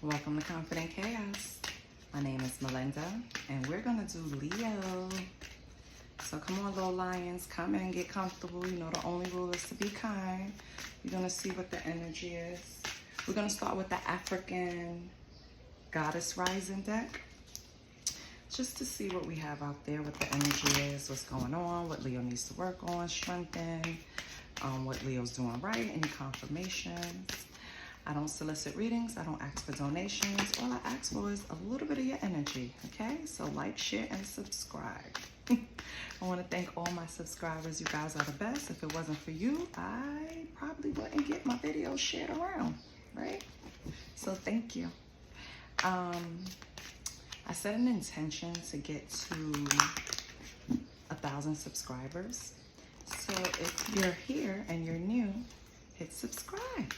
Welcome to Confident Chaos. My name is Melinda, and we're going to do Leo. So come on, little lions, come in and get comfortable. You know, the only rule is to be kind. You're going to see what the energy is. We're going to start with the African Goddess Rising deck, just to see what we have out there, what the energy is, what's going on, what Leo needs to work on, strengthen, what Leo's doing right, any confirmations. I don't solicit readings. I don't ask for donations. All I ask for is a little bit of your energy, okay? So like, share, and subscribe. I want to thank all my subscribers. You guys are the best. If it wasn't for you, I probably wouldn't get my videos shared around, right? So thank you. I set an intention to get to 1,000 subscribers. So if you're here and you're new, hit subscribe.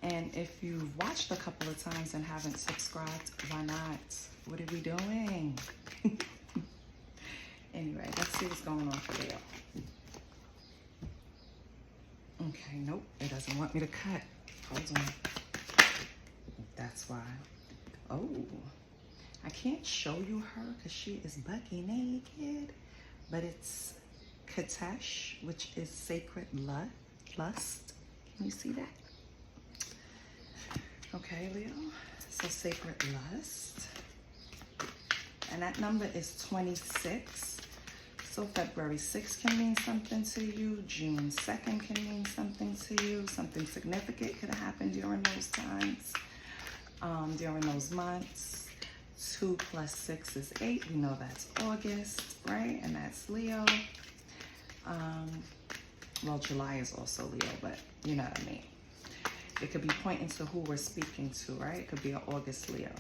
And if you've watched a couple of times and haven't subscribed, why not? What are we doing? Anyway, let's see what's going on for Leo. Okay, nope, it doesn't want me to cut. Hold on. That's why. Oh, I can't show you her because she is bucky naked. But it's Katesh, which is sacred lust. Can you see that? Okay, Leo, so sacred lust, and that number is 26, so February 6th can mean something to you, June 2nd can mean something to you, something significant could have happened during those times, during those months. 2 + 6 is 8, we know that's August, right, and that's Leo. Well, July is also Leo, but you know what I mean. It could be pointing to who we're speaking to, right? It could be an August Leo.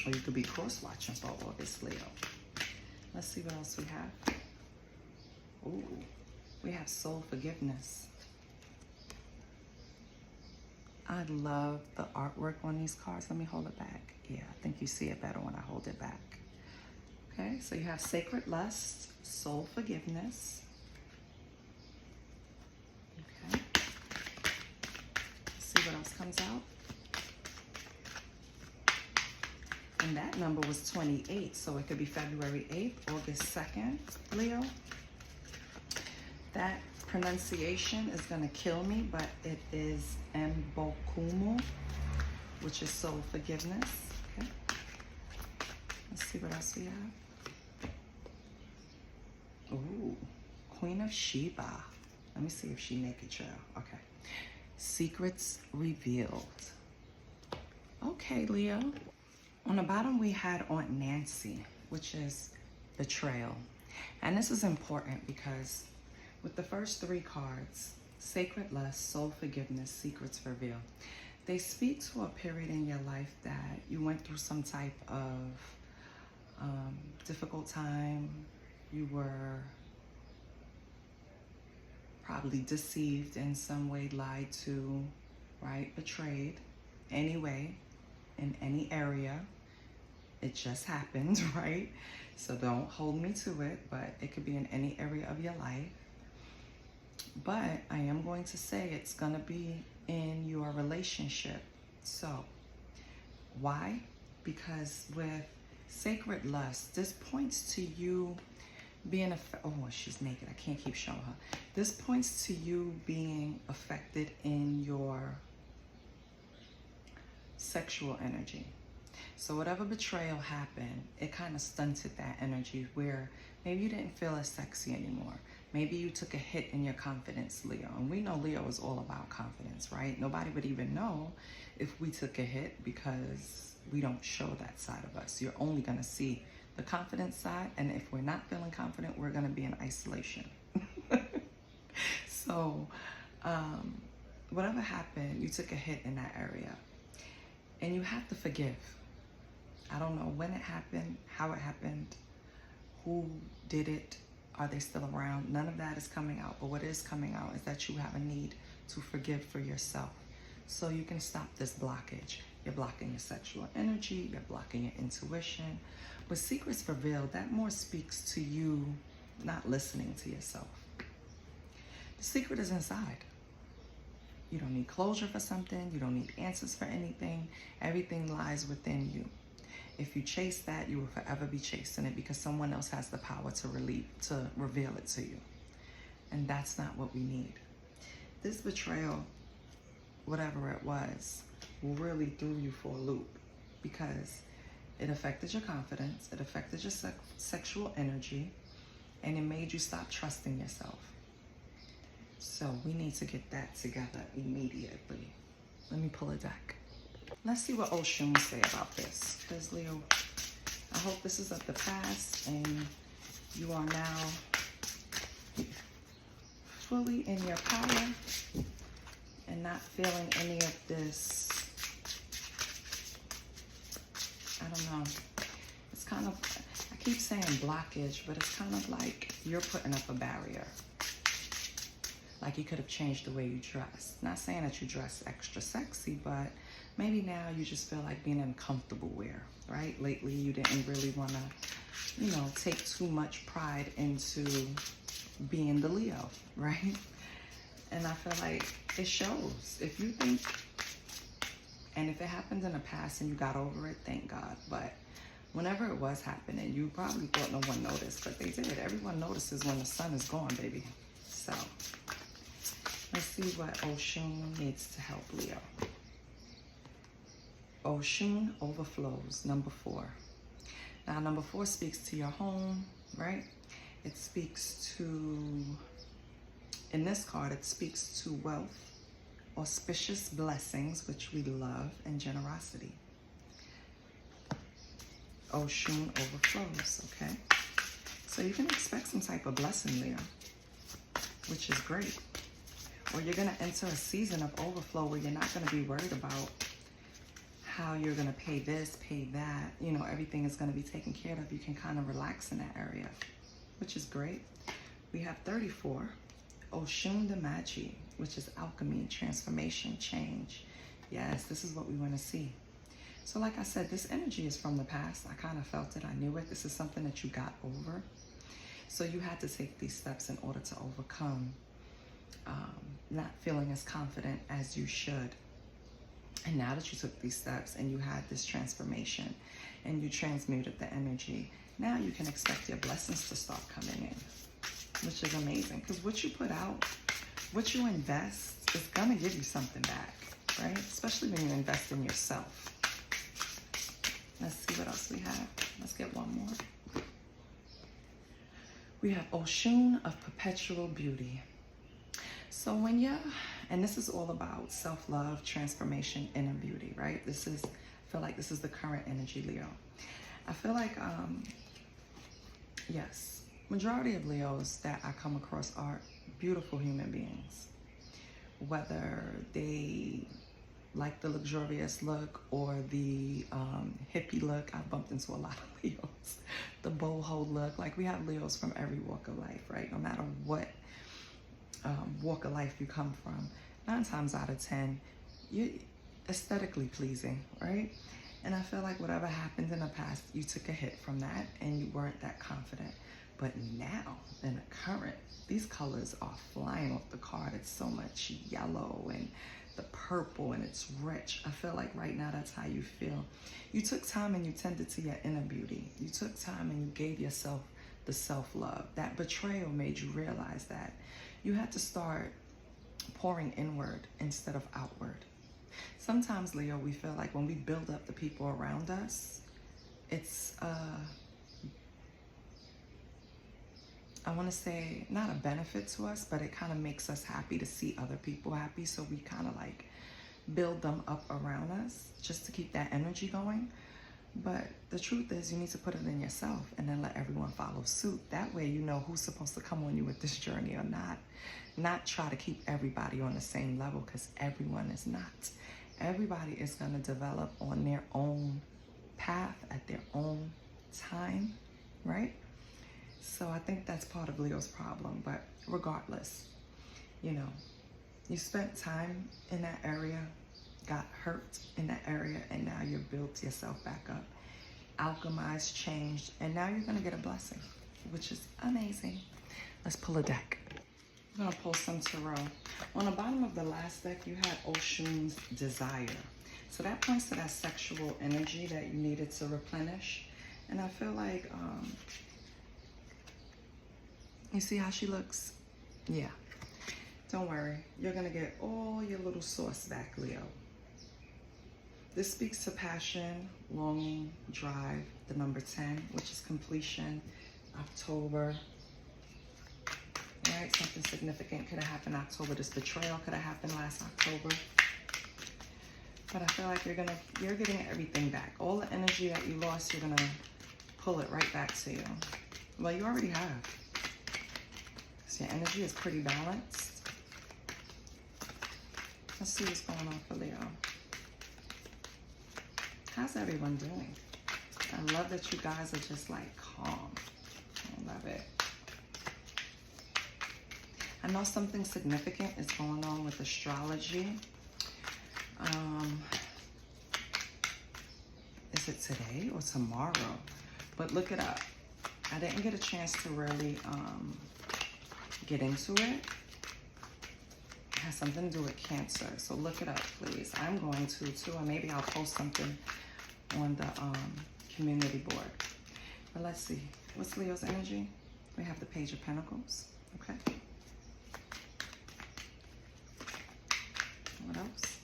Or you could be cross-watching for August Leo. Let's see what else we have. Ooh, we have soul forgiveness. I love the artwork on these cards. Let me hold it back. Yeah, I think you see it better when I hold it back. Okay, so you have sacred lust, soul forgiveness. Okay. See what else comes out. And that number was 28, so it could be February 8th, August 2nd, Leo. That pronunciation is going to kill me, but it is Mbokumu, which is soul forgiveness. Okay. Let's see what else we have. Ooh, Queen of Sheba. Let me see if she naked, child. Okay. Secrets revealed. Okay, Leo. On the bottom, we had Aunt Nancy, which is betrayal. And this is important because with the first 3 cards, sacred lust, soul forgiveness, secrets revealed, they speak to a period in your life that you went through some type of difficult time. You were probably deceived in some way, lied to, right? Betrayed. Anyway, in any area. It just happened, right? So don't hold me to it, but it could be in any area of your life. But I am going to say it's going to be in your relationship. So why? Because with sacred lust, this points to you being oh, she's naked. I can't keep showing her. This points to you being affected in your sexual energy. So whatever betrayal happened, it kind of stunted that energy where maybe you didn't feel as sexy anymore. Maybe you took a hit in your confidence, Leo. And we know Leo is all about confidence, right? Nobody would even know if we took a hit because we don't show that side of us. You're only going to see the confidence side, and if we're not feeling confident, we're going to be in isolation. So whatever happened, you took a hit in that area, and you have to forgive. I don't know when it happened, how it happened, who did it, are they still around? None of that is coming out, but what is coming out is that you have a need to forgive for yourself so you can stop this blockage. You're blocking your sexual energy, you're blocking your intuition. With secrets revealed, that more speaks to you not listening to yourself. The secret is inside. You don't need closure for something. You don't need answers for anything. Everything lies within you. If you chase that, you will forever be chasing it because someone else has the power to reveal it to you. And that's not what we need. This betrayal, whatever it was, really threw you for a loop because it affected your confidence, it affected your sexual energy, and it made you stop trusting yourself. So we need to get that together immediately. Let me pull a deck. Let's see what Oshun say about this. Because Leo, I hope this is of the past and you are now fully in your power and not feeling any of this, I don't know. It's kind of, I keep saying blockage, but it's kind of like you're putting up a barrier. Like you could have changed the way you dress. Not saying that you dress extra sexy, but maybe now you just feel like being in comfortable wear, right? Lately you didn't really want to, you know, take too much pride into being the Leo, right? And I feel like it shows. If you think, and if it happened in the past and you got over it, thank God. But whenever it was happening, you probably thought no one noticed, but they did. Everyone notices when the sun is gone, baby. So let's see what Oshun needs to help Leo. Oshun overflows, number 4. Now, number 4 speaks to your home, right? It speaks to, in this card, it speaks to wealth, auspicious blessings, which we love, and generosity. Oshun overflows, okay? So you can expect some type of blessing, Leo, which is great. Or you're going to enter a season of overflow where you're not going to be worried about how you're going to pay this, pay that. You know, everything is going to be taken care of. You can kind of relax in that area, which is great. We have 34, Oshun Damachi, which is alchemy, transformation, change. Yes, this is what we want to see. So like I said, this energy is from the past. I kind of felt it. I knew it. This is something that you got over. So you had to take these steps in order to overcome not feeling as confident as you should. And now that you took these steps and you had this transformation and you transmuted the energy, now you can expect your blessings to start coming in, which is amazing. Because what you put out, what you invest is going to give you something back, right? Especially when you invest in yourself. Let's see what else we have. Let's get one more. We have Oshun of perpetual beauty. So when you're, and this is all about self-love, transformation, inner beauty, right? I feel like this is the current energy, Leo. I feel like, yes, majority of Leos that I come across are beautiful human beings. Whether they like the luxurious look or the hippie look. I've bumped into a lot of Leos. The boho look. Like we have Leos from every walk of life, right? No matter what walk of life you come from, 9 times out of 10, you're aesthetically pleasing, right? And I feel like whatever happened in the past, you took a hit from that and you weren't that confident. But now, in the current, these colors are flying off the card. It's so much yellow and the purple, and it's rich. I feel like right now that's how you feel. You took time and you tended to your inner beauty. You took time and you gave yourself the self-love. That betrayal made you realize that you had to start pouring inward instead of outward. Sometimes, Leo, we feel like when we build up the people around us, it's I want to say not a benefit to us, but it kind of makes us happy to see other people happy. So we kind of like build them up around us just to keep that energy going. But the truth is you need to put it in yourself and then let everyone follow suit. That way you know who's supposed to come on you with this journey or not. Not try to keep everybody on the same level, because everyone is not. Everybody is going to develop on their own path at their own time, right? So I think that's part of Leo's problem. But regardless, you know, you spent time in that area, got hurt in that area, and now you've built yourself back up, alchemized, changed, and now you're going to get a blessing, which is amazing. Let's pull a deck. I'm going to pull some tarot. On the bottom of the last deck, you had Oshun's Desire. So that points to that sexual energy that you needed to replenish. And I feel like, you see how she looks? Yeah. Don't worry. You're going to get all your little sauce back, Leo. This speaks to passion, longing, drive, the number 10, which is completion, October. Right? Something significant could have happened October. This betrayal could have happened last October. But I feel like you're getting everything back. All the energy that you lost, you're gonna pull it right back to you. Well, you already have. So your energy is pretty balanced. Let's see what's going on for Leo. How's everyone doing? I love that you guys are just like calm. I love it. I know something significant is going on with astrology. Is it today or tomorrow? But look it up. I didn't get a chance to really get into it. It has something to do with Cancer. So look it up, please. I'm going to too, and maybe I'll post something on the community board. But let's see. What's Leo's energy? We have the Page of Pentacles. Okay. What else?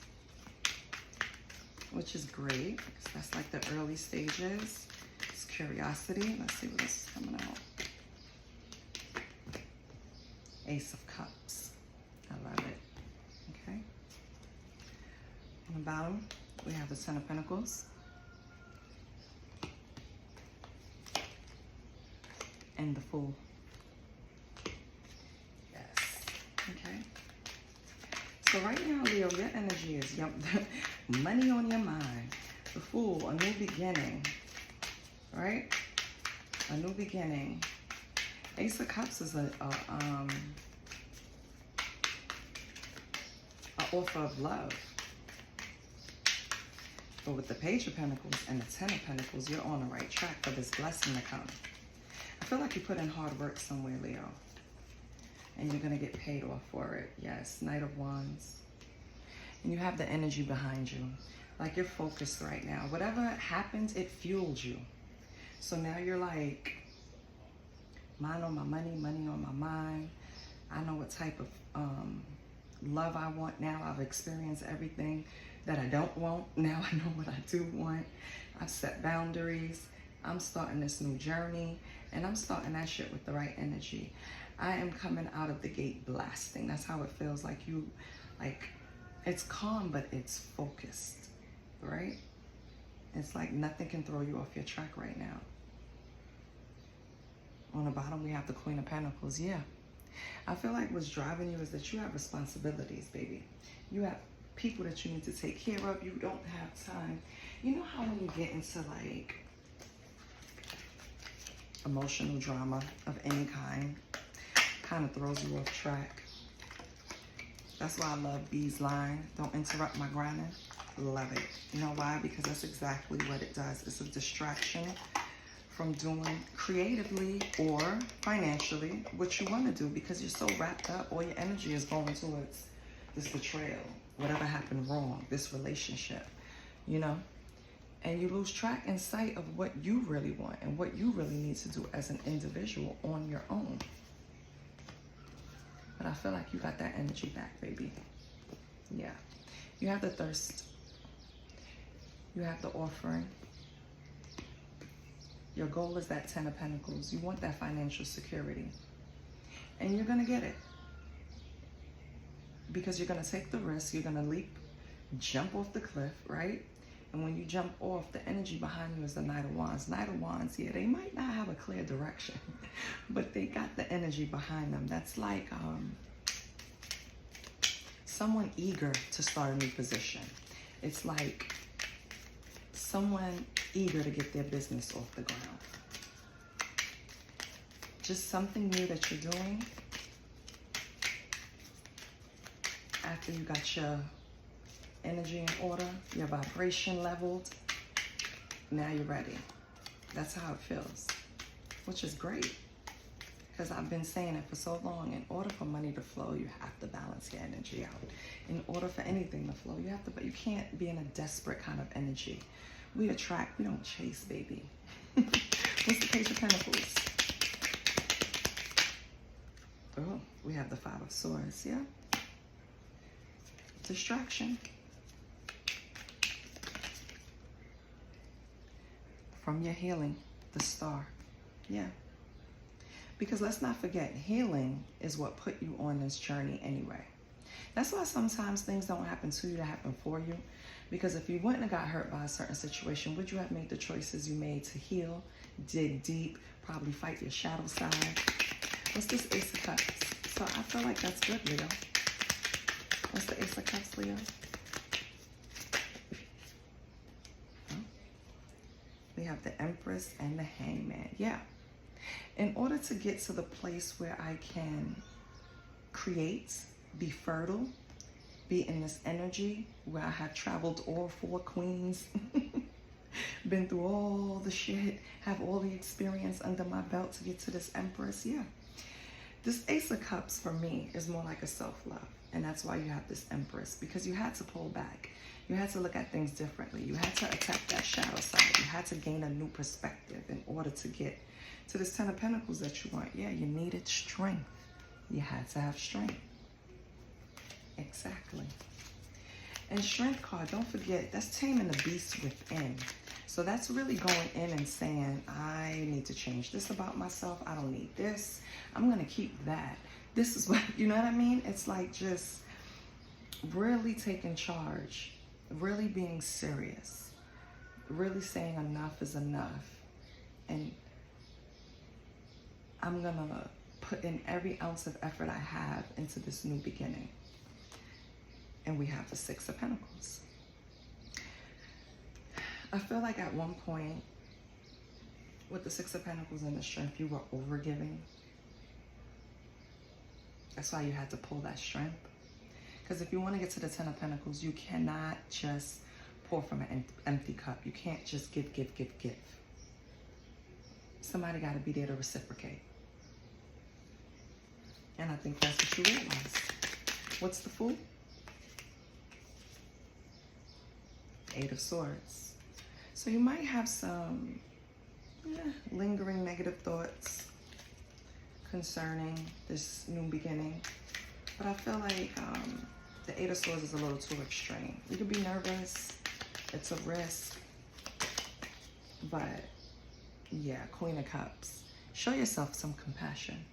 Which is great, because that's like the early stages. It's curiosity. Let's see what else is coming out. Ace of Cups. I love it. Okay. On the bottom, we have the Ten of Pentacles. And the Fool. Yes. Okay. So right now, Leo, your energy is money on your mind. The Fool, a new beginning. Right? A new beginning. Ace of Cups is an offer of love. But with the Page of Pentacles and the Ten of Pentacles, you're on the right track for this blessing to come. I feel like you put in hard work somewhere, Leo. And you're going to get paid off for it. Yes, Knight of Wands. And you have the energy behind you. Like you're focused right now. Whatever happens, it fuels you. So now you're like, mind on my money, money on my mind. I know what type of love I want now. I've experienced everything that I don't want. Now I know what I do want. I've set boundaries. I'm starting this new journey. And I'm starting that shit with the right energy. I am coming out of the gate blasting. That's how it feels. Like you, like, it's calm, but it's focused, right? It's like nothing can throw you off your track right now. On the bottom, we have the Queen of Pentacles. Yeah. I feel like what's driving you is that you have responsibilities, baby. You have people that you need to take care of. You don't have time. You know how when you get into like emotional drama of any kind of throws you off track. That's why I love B's line. Don't interrupt my grinding. Love it. You know why? Because that's exactly what it does. It's a distraction from doing creatively or financially what you want to do, because you're so wrapped up. All your energy is going towards this betrayal, whatever happened wrong, this relationship, you know? And you lose track and sight of what you really want and what you really need to do as an individual on your own. But I feel like you got that energy back, baby. Yeah. You have the thirst. You have the offering. Your goal is that Ten of Pentacles. You want that financial security. And you're going to get it. Because you're going to take the risk. You're going to leap, jump off the cliff, right? And when you jump off, the energy behind you is the Knight of Wands. Knight of Wands, yeah, they might not have a clear direction, but they got the energy behind them. That's like someone eager to start a new position. It's like someone eager to get their business off the ground. Just something new that you're doing after you got your energy in order, your vibration leveled. Now you're ready. That's how it feels, which is great. Because I've been saying it for so long. In order for money to flow, you have to balance your energy out. In order for anything to flow, you have to, but you can't be in a desperate kind of energy. We attract, we don't chase, baby. What's the Page of Pentacles? Oh, we have the Five of Swords, yeah. Distraction. From your healing, the Star, yeah. Because let's not forget, healing is what put you on this journey anyway. That's why sometimes things don't happen to you, to happen for you. Because if you wouldn't have got hurt by a certain situation, would you have made the choices you made to heal, dig deep, probably fight your shadow side? What's this Ace of Cups? So I feel like that's good, Leo. What's the Ace of Cups, Leo? Oh. We have the Empress and the Hangman. Yeah. In order to get to the place where I can create, be fertile, be in this energy where I have traveled all 4 queens, been through all the shit, have all the experience under my belt to get to this Empress, yeah. This Ace of Cups for me is more like a self-love. And that's why you have this Empress, because you had to pull back. You had to look at things differently. You had to attack that shadow side. You had to gain a new perspective in order to get to this 10 of Pentacles that you want. Yeah, you needed strength. You had to have strength. Exactly. And Strength card, don't forget, that's taming the beast within. So that's really going in and saying, I need to change this about myself. I don't need this. I'm going to keep that. This is what, you know what I mean? It's like just really taking charge, really being serious, really saying enough is enough. And I'm going to put in every ounce of effort I have into this new beginning. And we have the Six of Pentacles. I feel like at one point, with the Six of Pentacles and the Strength, you were overgiving. That's why you had to pull that strength. Because if you want to get to the 10 of Pentacles, you cannot just pour from an empty cup. You can't just give. Somebody got to be there to reciprocate. And I think that's what you realize. What's the Fool? Eight of Swords. So you might have some lingering negative thoughts concerning this new beginning. But I feel like the Eight of Swords is a little too extreme. You could be nervous. It's a risk. But yeah, Queen of Cups. Show yourself some compassion.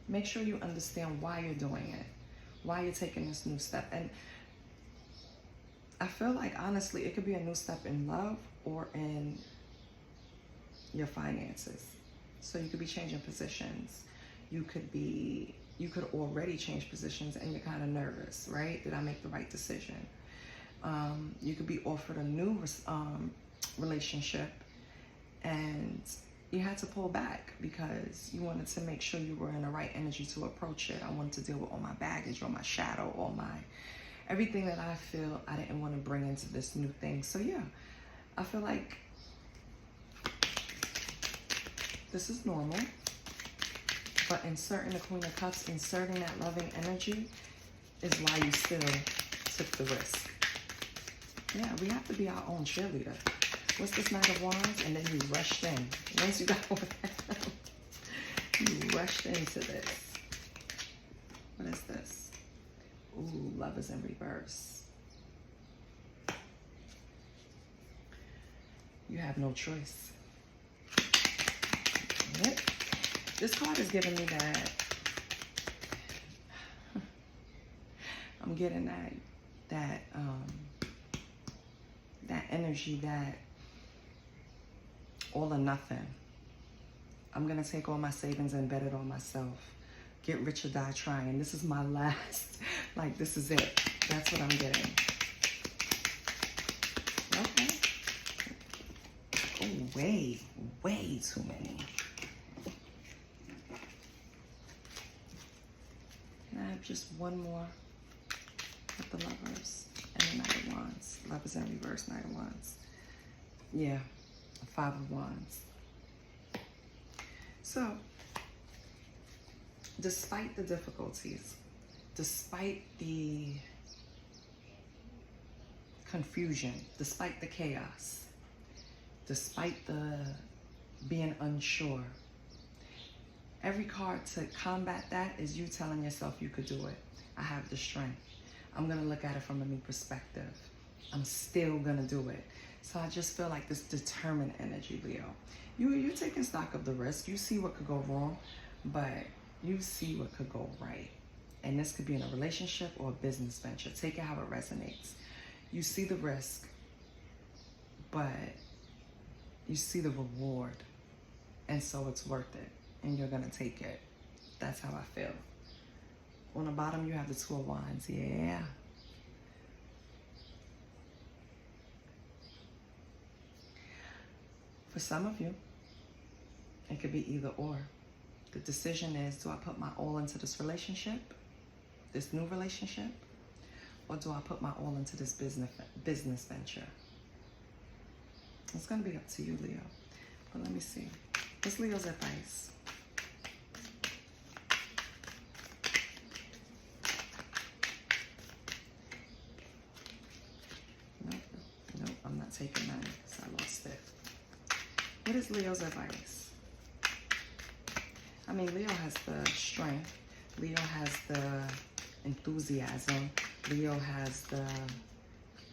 Make sure you understand why you're doing it. Why you're taking this new step. And I feel like, honestly, it could be a new step in love or in your finances. So you could be changing positions. You could already change positions and you're kind of nervous, right? Did I make the right decision? You could be offered a new relationship and you had to pull back because you wanted to make sure you were in the right energy to approach it. I wanted to deal with all my baggage, all my shadow, everything that I feel I didn't want to bring into this new thing. So yeah, I feel like this is normal, but inserting the Queen of Cups, inserting that loving energy is why you still took the risk. Yeah, we have to be our own cheerleader. What's this Knight of Wands? And then you rushed in. Once you got over that, you rushed into this. What is this? Ooh, Love is in reverse. You have no choice. Yep. This card is giving me that. I'm getting that energy, that all or nothing. I'm gonna take all my savings and bet it on myself. Get rich or die trying. This is my last, like, this is it. That's what I'm getting. Okay. Oh, way too many. Can I have just one more with the Lovers and the Knight of Wands? Lovers in reverse, Knight of Wands. Yeah, Five of Wands. So, despite the difficulties, despite the confusion, despite the chaos, despite the being unsure, every card to combat that is you telling yourself you could do it. I have the strength. I'm going to look at it from a new perspective. I'm still going to do it. So I just feel like this determined energy, Leo. You're taking stock of the risk. You see what could go wrong, but you see what could go right. And this could be in a relationship or a business venture. Take it how it resonates. You see the risk, but you see the reward. And so it's worth it. And you're going to take it. That's how I feel. On the bottom, you have the Two of Wands. Yeah. For some of you, it could be either or. The decision is, do I put my all into this relationship, this new relationship, or do I put my all into this business venture? It's going to be up to you, Leo. But let me see. What's Leo's advice? Nope, I'm not taking that because I lost it. What is Leo's advice? I mean, Leo has the strength. Leo has the enthusiasm. Leo has the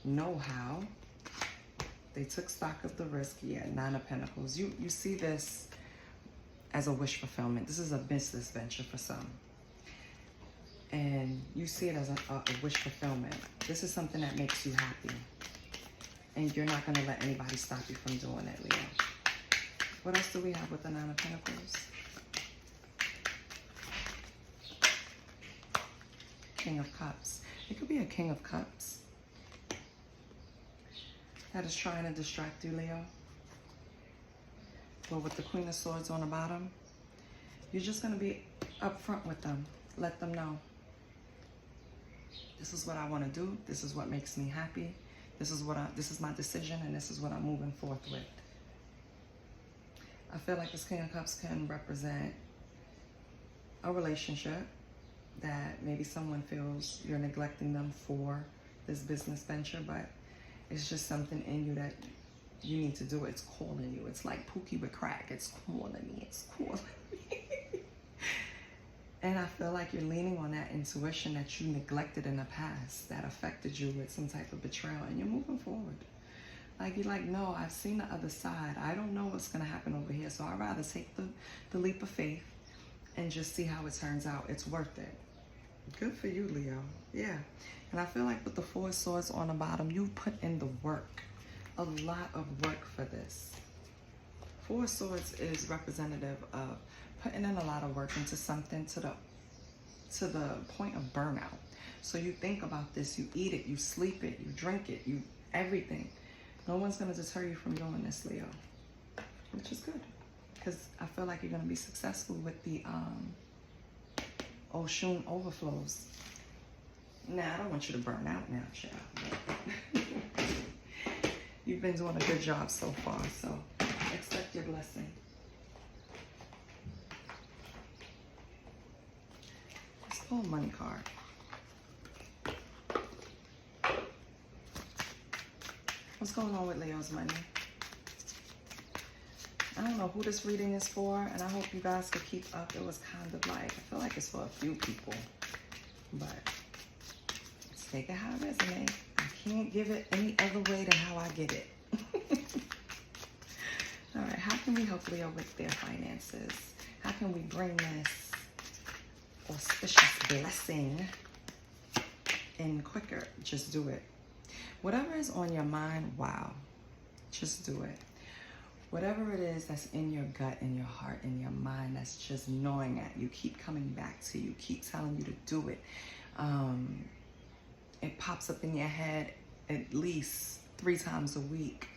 know-how. They took stock of the risk. Yeah, Nine of Pentacles. You see this as a wish fulfillment. This is a business venture for some. And you see it as a wish fulfillment. This is something that makes you happy. And you're not going to let anybody stop you from doing it, Leo. What else do we have with the Nine of Pentacles? King of Cups. It could be a King of Cups that is trying to distract you, Leo. But with the Queen of Swords on the bottom, you're just going to be upfront with them. Let them know. This is what I want to do. This is what makes me happy. This is my decision, and this is what I'm moving forth with. I feel like this King of Cups can represent a relationship that maybe someone feels you're neglecting them for this business venture, but it's just something in you that you need to do. It's calling you. It's like Pookie with crack. It's calling me. It's calling me. And I feel like you're leaning on that intuition that you neglected in the past that affected you with some type of betrayal, and you're moving forward. Like, you're like, no, I've seen the other side. I don't know what's going to happen over here, so I'd rather take the leap of faith and just see how it turns out. It's worth it. Good for you, Leo. Yeah. And I feel like with the Four of Swords on the bottom, you put in the work. A lot of work for this. Four of Swords is representative of putting in a lot of work into something to the point of burnout. So you think about this, you eat it, you sleep it, you drink it, you everything. No one's going to deter you from doing this, Leo, which is good, because I feel like you're going to be successful with the ocean overflows. Nah, I don't want you to burn out now, child. You've been doing a good job so far, so accept your blessing. Let's pull a money card. What's going on with Leo's money? I don't know who this reading is for, and I hope you guys could keep up. It was kind of like, I feel like it's for a few people, but let's take it how it resonates. I can't give it any other way than how I get it. All right, how can we help Leo with their finances? How can we bring this auspicious blessing in quicker? Just do it. Whatever is on your mind, wow, just do it. Whatever it is that's in your gut, in your heart, in your mind, that's just gnawing at you, keep coming back to you, keep telling you to do it. It pops up in your head at least 3 times a week.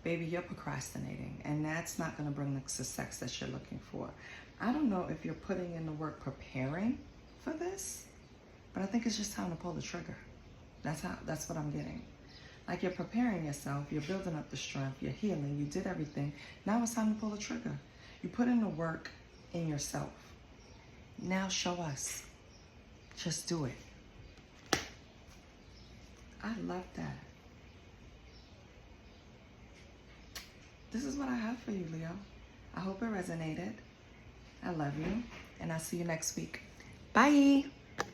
Baby, you're procrastinating, and that's not going to bring the success that you're looking for. I don't know if you're putting in the work preparing for this, but I think it's just time to pull the trigger. That's what I'm getting. Like, you're preparing yourself, you're building up the strength, you're healing, you did everything. Now it's time to pull the trigger. You put in the work in yourself. Now show us. Just do it. I love that. This is what I have for you, Leo. I hope it resonated. I love you, and I'll see you next week. Bye.